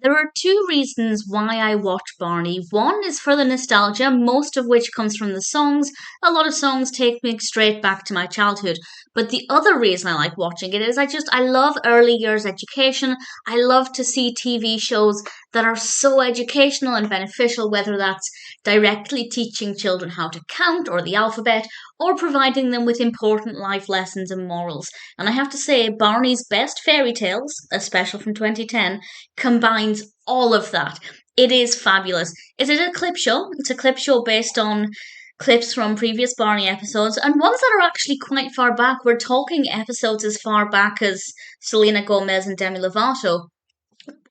there are two reasons why I watch Barney. One is for the nostalgia, most of which comes from the songs. A lot of songs take me straight back to my childhood. But the other reason I like watching it is I love early years education. I love to see TV shows that are so educational and beneficial, whether that's directly teaching children how to count or the alphabet, or providing them with important life lessons and morals. And I have to say, Barney's Best Fairy Tales, a special from 2010, combines all of that. It is fabulous. It is a clip show. It's a clip show based on clips from previous Barney episodes and ones that are actually quite far back. We're talking episodes as far back as Selena Gomez and Demi Lovato.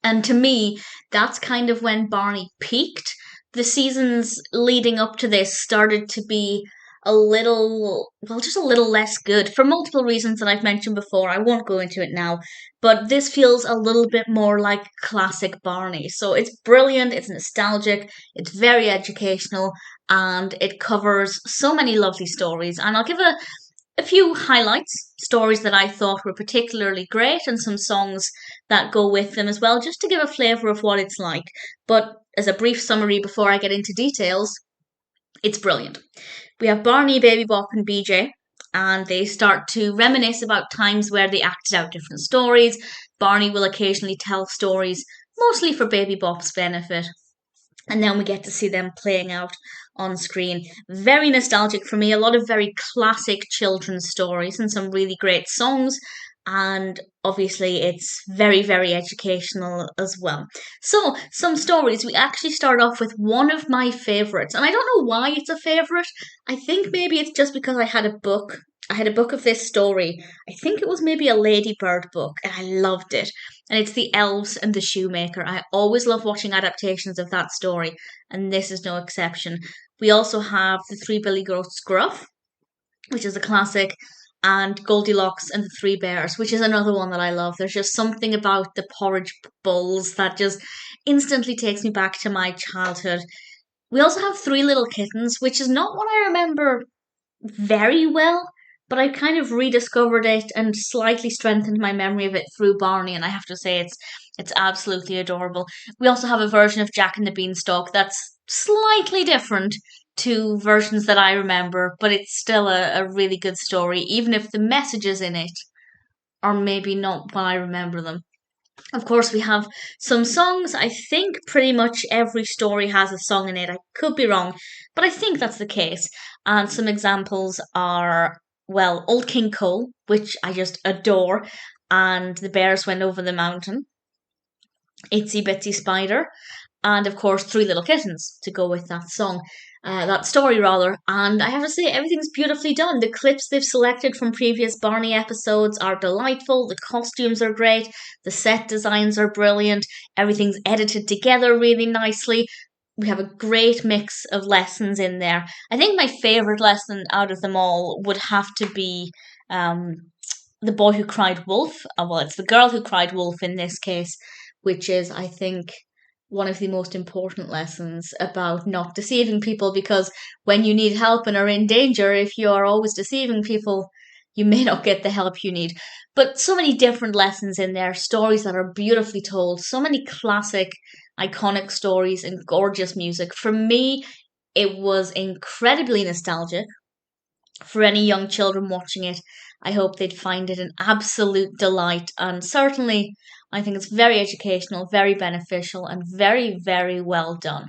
And to me, that's kind of when Barney peaked. The seasons leading up to this started to be just a little less good for multiple reasons that I've mentioned before. I won't go into it now, but this feels a little bit more like classic Barney. So it's brilliant, it's nostalgic, it's very educational, and it covers so many lovely stories. And I'll give a few highlights, stories that I thought were particularly great, and some songs that go with them as well, just to give a flavour of what it's like. But as a brief summary before I get into details, it's brilliant. We have Barney, Baby Bop, and BJ, and they start to reminisce about times where they acted out different stories. Barney will occasionally tell stories, mostly for Baby Bop's benefit, and then we get to see them playing out on screen. Very nostalgic for me, a lot of very classic children's stories and some really great songs, and obviously it's very, very educational as well. So, some stories. We actually start off with one of my favourites, and I don't know why it's a favourite. I think maybe it's just because I had a book. I had a book of this story. I think it was maybe a Ladybird book, and I loved it. And it's The Elves and the Shoemaker. I always love watching adaptations of that story, and this is no exception. We also have The Three Billy Goats Gruff, which is a classic, and Goldilocks and the Three Bears, which is another one that I love. There's just something about the porridge bowls that just instantly takes me back to my childhood. We also have Three Little Kittens, which is not what I remember very well, but I kind of rediscovered it and slightly strengthened my memory of it through Barney, and I have to say it's absolutely adorable. We also have a version of Jack and the Beanstalk that's slightly different to versions that I remember, but it's still a really good story, even if the messages in it are maybe not what I remember them. Of course, we have some songs. I think pretty much every story has a song in it. I could be wrong, but I think that's the case. And some examples are, well, Old King Cole, which I just adore, and The Bears Went Over the Mountain, Itsy Bitsy Spider, and of course Three Little Kittens to go with that song. That story rather, and I have to say everything's beautifully done. The clips they've selected from previous Barney episodes are delightful, the costumes are great, the set designs are brilliant, everything's edited together really nicely. We have a great mix of lessons in there. I think my favourite lesson out of them all would have to be The Boy Who Cried Wolf. Well, it's The Girl Who Cried Wolf in this case, which is, I think, one of the most important lessons about not deceiving people, because when you need help and are in danger, if you are always deceiving people, you may not get the help you need. But so many different lessons in there, stories that are beautifully told, so many classic, iconic stories and gorgeous music. For me, it was incredibly nostalgic. For any young children watching it, I hope they'd find it an absolute delight, and certainly I think it's very educational, very beneficial, and very, very well done.